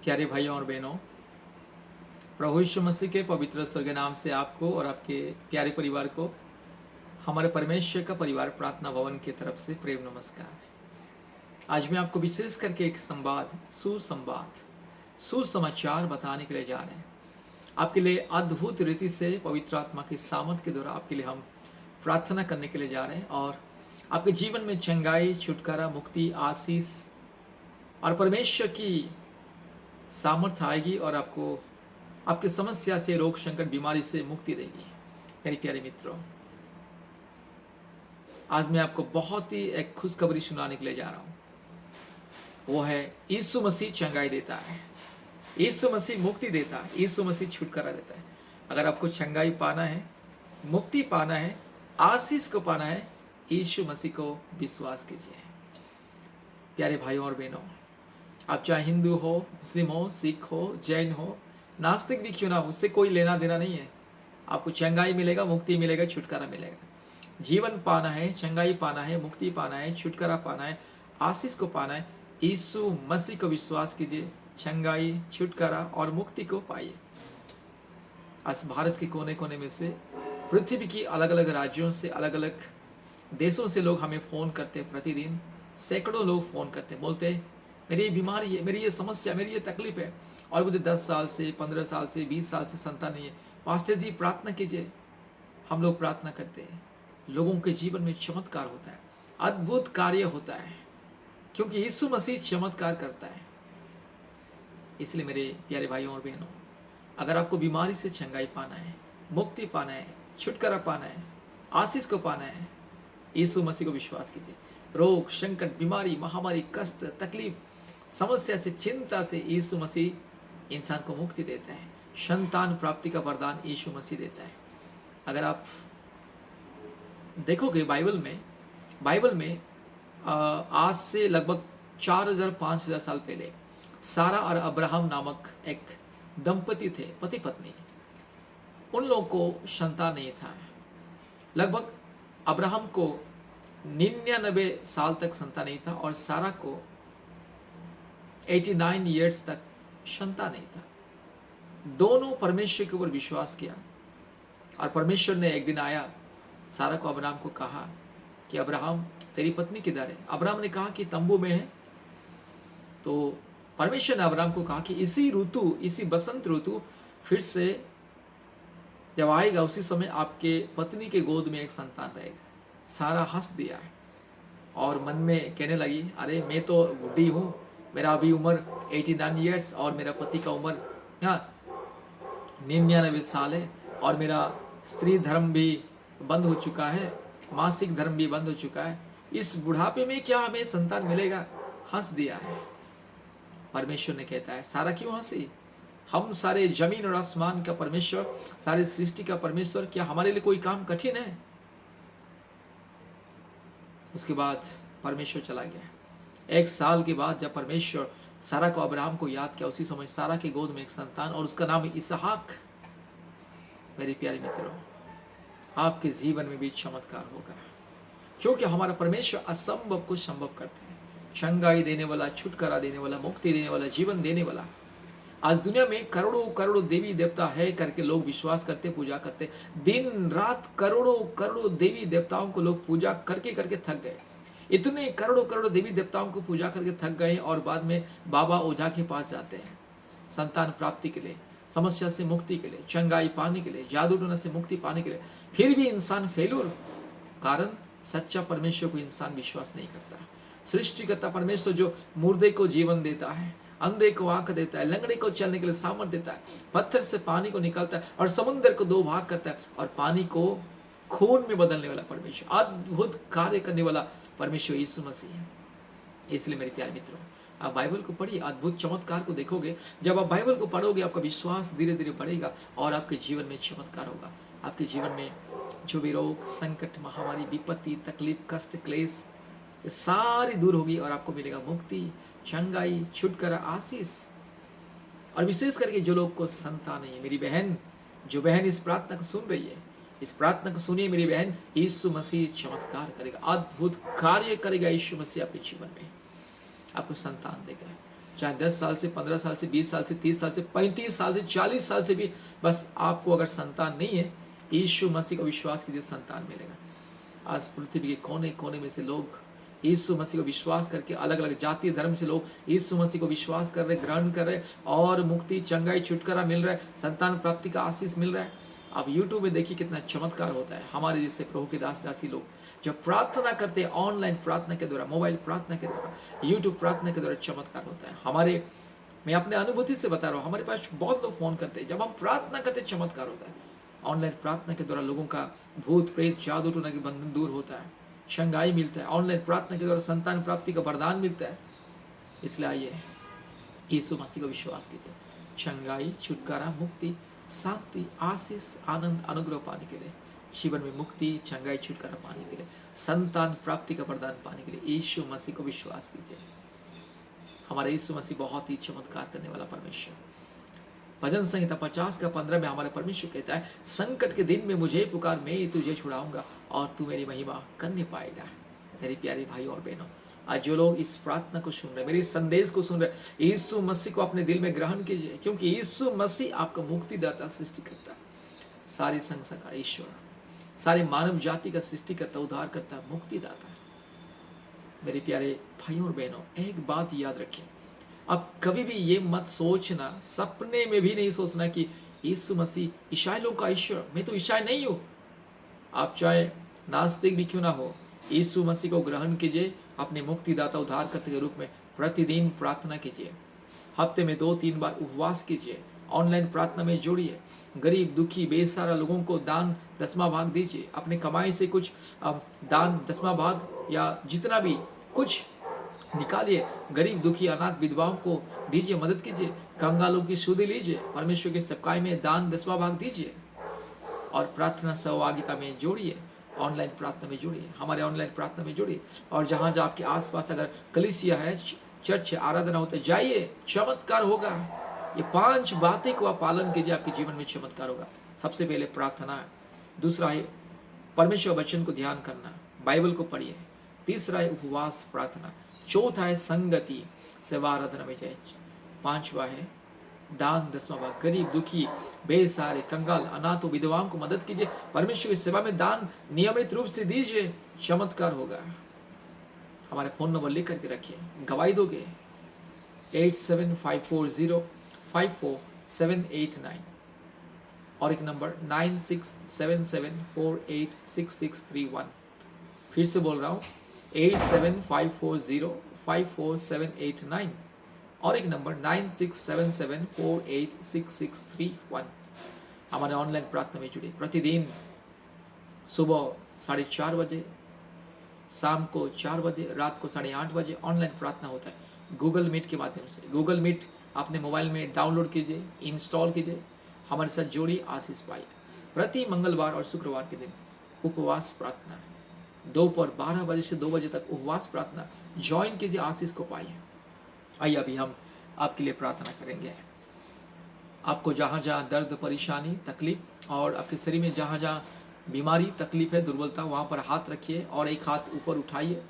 प्यारे भाइयों और बहनों, प्रभु यीशु मसीह के पवित्र स्वर्ग नाम से आपको और आपके प्यारे परिवार को हमारे परमेश्वर का परिवार प्रार्थना भवन की तरफ से प्रेम नमस्कार। आज मैं आपको विशेष करके एक सुसमाचार बताने के लिए जा रहे हैं। आपके लिए अद्भुत रीति से पवित्र आत्मा की सामर्थ के द्वारा आपके लिए हम प्रार्थना करने के लिए जा रहे हैं और आपके जीवन में चंगाई, छुटकारा, मुक्ति, आशीष और परमेश्वर की सामर्थ आएगी और आपको आपकी समस्या से, रोग, संकट, बीमारी से मुक्ति देगी। मेरे प्यारे मित्रों, आज मैं आपको बहुत ही एक खुशखबरी सुनाने के लिए जा रहा हूँ। वो है यीशु मसीह चंगाई देता है, यीशु मसीह मुक्ति देता है, यीशु मसीह छुटकारा देता है। अगर आपको चंगाई पाना है, मुक्ति पाना है, आशीष को पाना है, यीशु मसीह को विश्वास कीजिए। प्यारे भाइयों और बहनों, आप चाहे हिंदू हो, मुस्लिम हो, सिख हो, जैन हो, नास्तिक भी क्यों ना हो, उससे कोई लेना देना नहीं है। आपको चंगाई मिलेगा, मुक्ति मिलेगा, छुटकारा मिलेगा। जीवन पाना है, चंगाई पाना है, मुक्ति पाना है, छुटकारा पाना है, आशीष को पाना है, यीशु मसीह को विश्वास कीजिए। चंगाई, छुटकारा और मुक्ति को पाइए। आज भारत के कोने कोने में से, पृथ्वी की अलग अलग राज्यों से, अलग अलग देशों से लोग हमें फ़ोन करते हैं। प्रतिदिन सैकड़ों लोग फ़ोन करते हैं, बोलते हैं मेरी ये बीमारी है, मेरी ये समस्या, मेरी ये तकलीफ है और मुझे 10 साल से, 15 साल से, 20 साल से संतान नहीं है। पास्टर जी प्रार्थना कीजिए। हम लोग प्रार्थना करते हैं, लोगों के जीवन में चमत्कार होता है, अद्भुत कार्य होता है, क्योंकि यीशु मसीह चमत्कार करता है। इसलिए मेरे प्यारे भाइयों और बहनों, अगर आपको बीमारी से चंगाई पाना है, मुक्ति पाना है, छुटकारा पाना है, आशीष को पाना है, यीशु मसीह को विश्वास कीजिए। रोग, संकट, बीमारी, महामारी, कष्ट, तकलीफ, समस्या से, चिंता से यीशु मसीह इंसान को मुक्ति देता है। संतान प्राप्ति का वरदान यीशु मसीह देता है। अगर आप देखोगे बाइबल में आज से लगभग 4000-5000 साल पहले सारा और अब्राहम नामक एक दंपति थे, पति पत्नी। उन लोगों को संतान नहीं था। लगभग अब्राहम को 99 साल तक संतान नहीं था और सारा को 89 ईयर्स तक संतान नहीं था। दोनों परमेश्वर के ऊपर विश्वास किया और परमेश्वर ने एक दिन आया, सारा को अब्राहम को कहा कि अब्राहम तेरी पत्नी किधर है। अब्राहम ने कहा कि तंबू में है। तो परमेश्वर ने अब्राहम को कहा कि इसी बसंत ऋतु फिर से जब आएगा, उसी समय आपके पत्नी के गोद में एक संतान रहेगा। सारा हंस दिया और मन में कहने लगी, अरे मैं तो बूढ़ी हूँ, मेरा अभी उम्र 89 ईयर्स और मेरा पति का उम्र 99 साल है और मेरा स्त्री धर्म भी बंद हो चुका है, मासिक धर्म भी बंद हो चुका है। इस बुढ़ापे में क्या हमें संतान मिलेगा। हंस दिया है। परमेश्वर ने कहता है, सारा क्यों हंसी? हम सारे जमीन और आसमान का परमेश्वर, सारे सृष्टि का परमेश्वर, क्या हमारे लिए कोई काम कठिन है? उसके बाद परमेश्वर चला गया। 1 साल के बाद जब परमेश्वर सारा को, अब्राहम को याद किया, उसी समय सारा की गोद में एक संतान और उसका नाम इसहाक। मेरे प्यारे मित्रों, आपके जीवन में भी चमत्कार होगा, क्योंकि हमारा परमेश्वर असंभव को संभव करता है। चंगाई देने वाला, छुटकारा देने वाला, मुक्ति देने वाला, जीवन देने वाला। आज दुनिया में करोड़ों करोड़ों देवी देवता है करके लोग विश्वास करते, पूजा करते। दिन रात करोड़ों करोड़ों देवी देवताओं को लोग पूजा करके करके थक गए। इतने करोड़ों करोड़ों देवी देवताओं को पूजा करके थक गए और बाद में बाबा ओझा के पास जाते हैं संतान प्राप्ति के लिए, समस्या से मुक्ति के लिए, चंगाई पाने के लिए, जादू टोना से मुक्ति पाने के लिए। फिर भी इंसान फेलूर, कारण सच्चा परमेश्वर को इंसान विश्वास नहीं करता। सृष्टिकर्ता परमेश्वर जो मुर्दे को जीवन देता है, अंधे को आंख देता है, लंगड़े को चलने के लिए सामर्थ देता है, पत्थर से पानी को निकालता है और समुद्र को 2 भाग करता है और पानी को खून में बदलने वाला परमेश्वर, अद्भुत कार्य करने वाला परमेश्वर यीशु मसीह है। इसलिए मेरे प्यारे मित्रों, आप बाइबल को पढ़िए, अद्भुत चमत्कार को देखोगे। जब आप बाइबल को पढ़ोगे, आपका विश्वास धीरे धीरे बढ़ेगा और आपके जीवन में चमत्कार होगा। आपके जीवन में जो भी रोग, संकट, महामारी, विपत्ति, तकलीफ, कष्ट, क्लेश, ये सारी दूर होगी और आपको मिलेगा मुक्ति, चंगाई, छुटकारा, आशीष। और विशेष करके जो लोग को संतान नहीं है, मेरी बहन, जो बहन इस प्रार्थना को सुन रही है, इस प्रार्थना को सुनिए मेरी बहन। यीशु मसीह चमत्कार करेगा, अद्भुत कार्य करेगा। यीशु मसीह आपके जीवन में आपको संतान देगा। चाहे 10 साल से, 15 साल से, 20 साल से, 30 साल से, 35 साल से, 40 साल से भी, बस आपको अगर संतान नहीं है, यीशु मसीह का विश्वास कीजिए, संतान मिलेगा। आज पृथ्वी के कोने कोने में से लोग यीशु मसीह को विश्वास करके, अलग अलग जाति धर्म से लोग यीशु मसीह को विश्वास कर रहे, ग्रहण कर रहे, और मुक्ति, चंगाई, छुटकारा मिल रहा है, संतान प्राप्ति का आशीष मिल रहा है। आप यूट्यूब में देखिए कितना चमत्कार होता है। हमारे जैसे प्रभु के दास दासी लोग जब प्रार्थना करते हैं, ऑनलाइन प्रार्थना के द्वारा, मोबाइल प्रार्थना के द्वारा, यूट्यूब प्रार्थना के द्वारा चमत्कार होता है। हमारे, मैं अपने अनुभूति से बता रहा हूँ, हमारे पास बहुत लोग फोन करते हैं, जब हम प्रार्थना करते हैं चमत्कार होता है। ऑनलाइन प्रार्थना के द्वारा लोगों का भूत प्रेत जादू टोना के बंधन दूर होता है, चंगाई मिलता है। ऑनलाइन प्रार्थना के द्वारा संतान प्राप्ति का वरदान मिलता है। इसलिए आइए यीशु मसीह को विश्वास कीजिए, चंगाई, छुटकारा, मुक्ति, शांति, आशीष, आनंद, अनुग्रह पाने के लिए, जीवन में मुक्ति, चंगाई, छुटकारा पाने के लिए, संतान प्राप्ति का वरदान पाने के लिए यीशु मसीह को विश्वास कीजिए। हमारा यीशु मसीह बहुत ही चमत्कार करने वाला परमेश्वर। भजन संहिता 50 का 15 में हमारे परमेश्वर कहता है, संकट के दिन में मुझे पुकार, मैं तुझे छुड़ाऊंगा और तू मेरी महिमा करने पाएगा। मेरे प्यारे भाई और बहनों, आज जो लोग इस प्रार्थना को सुन रहे, मेरे इस संदेश को सुन रहे, यीशु मसीह को अपने दिल में ग्रहण कीजिए, क्योंकि यीशु मसीह आपका मुक्तिदाता, सृष्टिकर्ता, सारी संसार का ईश्वर, सारे मानव जाति का सृष्टिकर्ता, उद्धारकर्ता, मुक्तिदाता। मेरे प्यारे भाइयों और बहनों, एक बात याद रखें, अब कभी भी ये मत सोचना, सपने में भी नहीं सोचना कि यीशु मसीह ईसाई लोगों का ईश्वर, मैं तो ईसाई नहीं हूं। आप चाहे नास्तिक भी क्यों ना हो, यीशु मसीह को ग्रहण कीजिए, अपने मुक्तिदाता, उद्धारकर्ता के रूप में प्रतिदिन प्रार्थना कीजिए। हफ्ते में 2-3 बार उपवास कीजिए, ऑनलाइन प्रार्थना में जोड़िए, गरीब, दुखी, बेसहारा लोगों को दान 10वां भाग दीजिए, अपने कमाई से कुछ दान 10वां भाग या जितना भी कुछ निकालिए, गरीब, दुखी, अनाथ, विधवाओं को दीजिए, मदद कीजिए, कंगालों की सुधि लीजिए, परमेश्वर के सेवकाई में दान 10वां भाग दीजिए, और प्रार्थना सहभागिता में जोड़िए, ऑनलाइन प्रार्थना में जोड़िए, हमारे ऑनलाइन प्रार्थना में जोड़िए। और जहाँ जहाँ आपके आसपास अगर कलीसिया है, चर्च है, आराधना होता है, जाइए, चमत्कार होगा। ये 5 बातें को आप पालन कीजिए, आपके जीवन में चमत्कार होगा। सबसे पहले प्रार्थना, दूसरा है परमेश्वर वचन को ध्यान करना, बाइबल को पढ़िए, तीसरा है उपवास प्रार्थना, चौथा है संगति, सेवा आराधना में जाए, 5वां है दान 10वां भाग, गरीब, दुखी, बेसहारे, कंगाल, अनाथों, विधवाओं को मदद कीजिए, परमेश्वर की सेवा में दान नियमित रूप से दीजिए, चमत्कार होगा। हमारे फोन नंबर लिख करके रखिए, गवाही दोगे 8754054789, और एक नंबर 9677486631। फिर से बोल रहा हूँ, 8754054789, और एक नंबर 9677486631। हमारे ऑनलाइन प्रार्थना में जुड़े, प्रतिदिन सुबह 4:30 बजे, शाम को 4 बजे, रात को 8:30 बजे ऑनलाइन प्रार्थना होता है, गूगल मीट के माध्यम से। गूगल मीट अपने मोबाइल में डाउनलोड कीजिए, इंस्टॉल कीजिए, हमारे साथ जोड़िए, आशीष पाइए। प्रति मंगलवार और शुक्रवार के दिन उपवास प्रार्थना, दोपहर 12 बजे से 2 बजे तक उपवास प्रार्थना ज्वाइन कीजिए, आशीष को पाइए। आइए अभी हम आपके लिए प्रार्थना करेंगे। आपको जहाँ जहाँ दर्द, परेशानी, तकलीफ, और आपके शरीर में जहाँ जहाँ बीमारी, तकलीफ है, दुर्बलता, वहाँ पर हाथ रखिए और एक हाथ ऊपर उठाइए।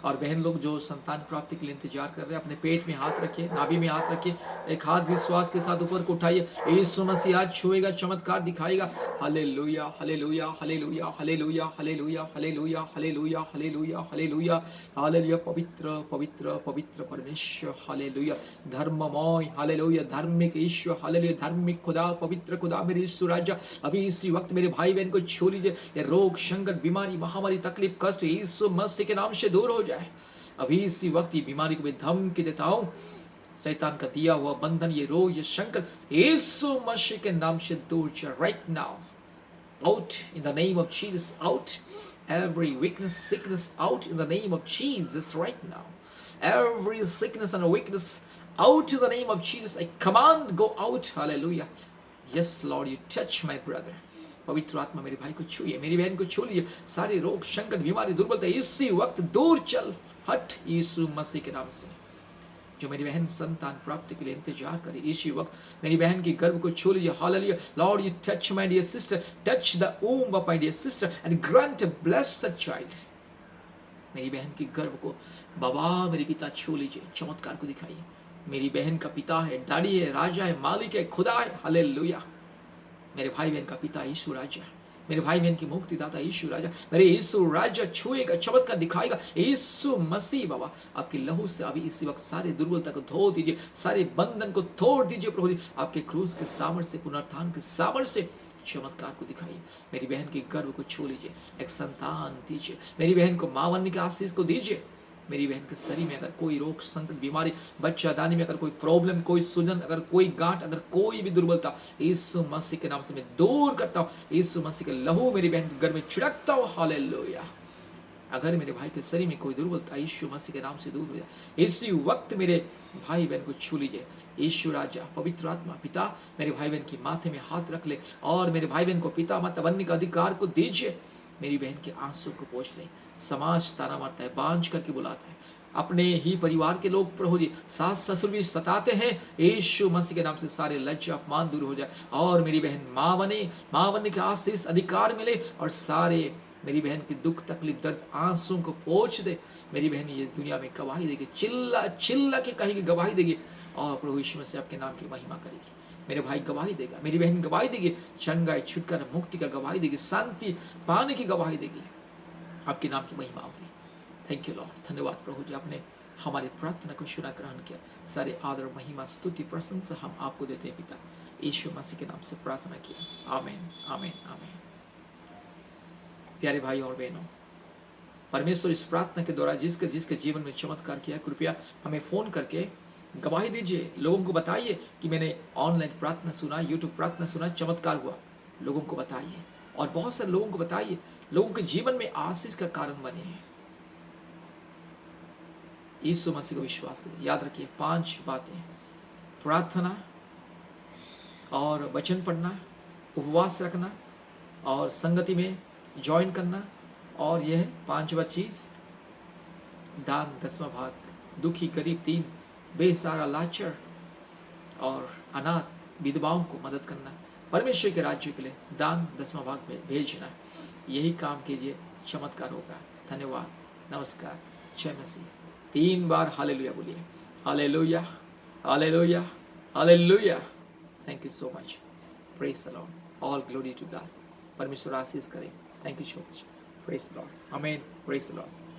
और बहन लोग जो संतान प्राप्ति के लिए इंतजार कर रहे हैं, अपने पेट में हाथ रखिए, नाभि में हाथ रखिए, एक हाथ विश्वास के साथ ऊपर को उठाइए। यीशु मसीह आज छुएगा, चमत्कार दिखाएगा। Hallelujah, hallelujah, hallelujah, hallelujah, hallelujah, hallelujah, hallelujah, hallelujah, hallelujah, hallelujah. पवित्र पवित्र पवित्र परमेश्वर, हालेलुया, धर्ममय, हालेलुया, धार्मिक ईश्वर, हालेलुया, धार्मिक खुदा, पवित्र खुदा, मेरे यीशु राजा, अभी इसी वक्त मेरे भाई बहन को छू लीजिए। ये रोग, संकट, बीमारी, महामारी, तकलीफ, कष्ट यीशु मसीह के नाम से दूर हो जाए। अभी इसी वक्त ये बीमारी को मैं धमकी देता हूं, शैतान का दिया हुआ बंधन, ये रोग, ये संकट यीशु मसीह के नाम से दूर जाए। Right now, out in the name of Jesus, out every weakness, sickness, out in the name of Jesus right now. Every sickness and weakness, out in the name of Jesus. I command, go out. Hallelujah. Yes Lord, you touch my brother. पवित्र आत्मा मेरे भाई को छूइए, मेरी बहन को छू लीजिए। सारे रोग, संकट, बीमारी, दुर्बलता इसी वक्त दूर चल, हट यीशु मसीह के नाम से। जो मेरी बहन संतान प्राप्ति के लिए इंतजार करे, इसी वक्त मेरी बहन की गर्भ को छू लीजिए। Hallelujah. Lord, you touch my dear sister, touch the womb of my dear sister and grant a blessed child. मेरी बहन की गर्भ को बाबा मेरे पिता छू लीजिए, चमत्कार को दिखाइए। मेरी बहन का पिता है, डैडी है, राजा है, मालिक है, खुदा है। हालेलुया। मेरे भाई बहन का पिता यीशु राजा है। मेरे भाई बहन की मुक्तिदाता यीशु राजा, मेरे यीशु राजा छुएगा, चमत्कार दिखाएगा। यीशु मसीह बाबा, आपके लहू से अभी इसी वक्त सारे दुर्बलता को धो दीजिए, सारे बंधन को तोड़ दीजिए प्रभु जी। आपके क्रूस के सामर्थ्य से, पुनरुत्थान के सामर्थ्य से चमत्कार को दिखाइए। मेरी बहन के गर्भ को छू लीजिए, एक संतान दीजिए। मेरी बहन को मां बनने के आशीष को दीजिए। मेरी बहन के शरीर में अगर कोई रोग, संकट, बीमारी, बच्चादानी में अगर कोई प्रॉब्लम, कोई सूजन, अगर कोई गांठ, अगर कोई भी दुर्बलता, यीशु मसीह के नाम से मैं दूर करता हूँ। यीशु मसीह के लहू मेरी बहन के घर में छिड़कता हूँ। हालेलुया। अगर मेरे भाई के शरीर में कोई दुर्बलता, यीशु मसीह के नाम से दूर हो जाए। इसी वक्त मेरे भाई बहन को छू लीजिए। यीशु राजा, पवित्र आत्मा, पिता, मेरे भाई बहन की माथे में हाथ रख ले और मेरे भाई बहन को पिता माता बनने का अधिकार को दीजिए। मेरी बहन के आंसू को पोंछ ले। समाज ताना मारता है, बांझ करके बुलाता है। अपने ही परिवार के लोग प्रभु जी, सास ससुर भी सताते हैं। यीशु मसीह के नाम से सारे लज्जा अपमान दूर हो जाए और मेरी बहन मां बने, मां बनने का आशीष अधिकार मिले और सारे मेरी बहन की दुख, तकलीफ, दर्द, आंसू को पोंछ दे। मेरी बहन ये दुनिया में गवाही देगी, चिल्ला चिल्ला के कहेगी, गवाही देगी और प्रभु यीशु मसीह आपके नाम की महिमा करेगी। मेरे भाई गवाही देगा, मेरी बहन गवाही देगी, चंगाई, छुटकारा, मुक्ति का गवाही देगी, शांति पाने की गवाही देगी। आपके नाम की महिमा होगी। Thank you Lord. धन्यवाद प्रभु जी, आपने हमारी प्रार्थना को सुना, ग्रहण किया। सारे आदर, महिमा, स्तुति, प्रशंसा हम आपको देते हैं पिता। यीशु मसीह के नाम से प्रार्थना किया। आमीन, आमीन, आमीन। प्यारे भाई और बहनों, परमेश्वर इस प्रार्थना के द्वारा जिसके जिसके जीवन में चमत्कार किया, कृपया हमें फोन करके गवाही दीजिए। लोगों को बताइए कि मैंने ऑनलाइन प्रार्थना सुना, यूट्यूब प्रार्थना सुना, चमत्कार हुआ। लोगों को बताइए और बहुत सारे लोगों को बताइए, लोगों के जीवन में आशीष का कारण बने हैं। यीशु मसीह को विश्वास करिए। याद रखिए 5 बातें: प्रार्थना और वचन पढ़ना, उपवास रखना और संगति में ज्वाइन करना, और यह 5वां चीज दान, 10वां भाग, दुखी, गरीब, दीन, बेसहारा, लाचार और अनाथ विधवाओं को मदद करना, परमेश्वर के राज्य के लिए दान, 10वां भाग भेजना। यही काम कीजिए, चमत्कार होगा। धन्यवाद, नमस्कार, जय मसीह। 3 बार हालेलुया बोलिए। Hallelujah, hallelujah, hallelujah. Thank you so much. Praise the lord. All glory to God. परमेश्वर आशीष करें। Thank you so much. Praise the lord. आमीन। Praise the Lord.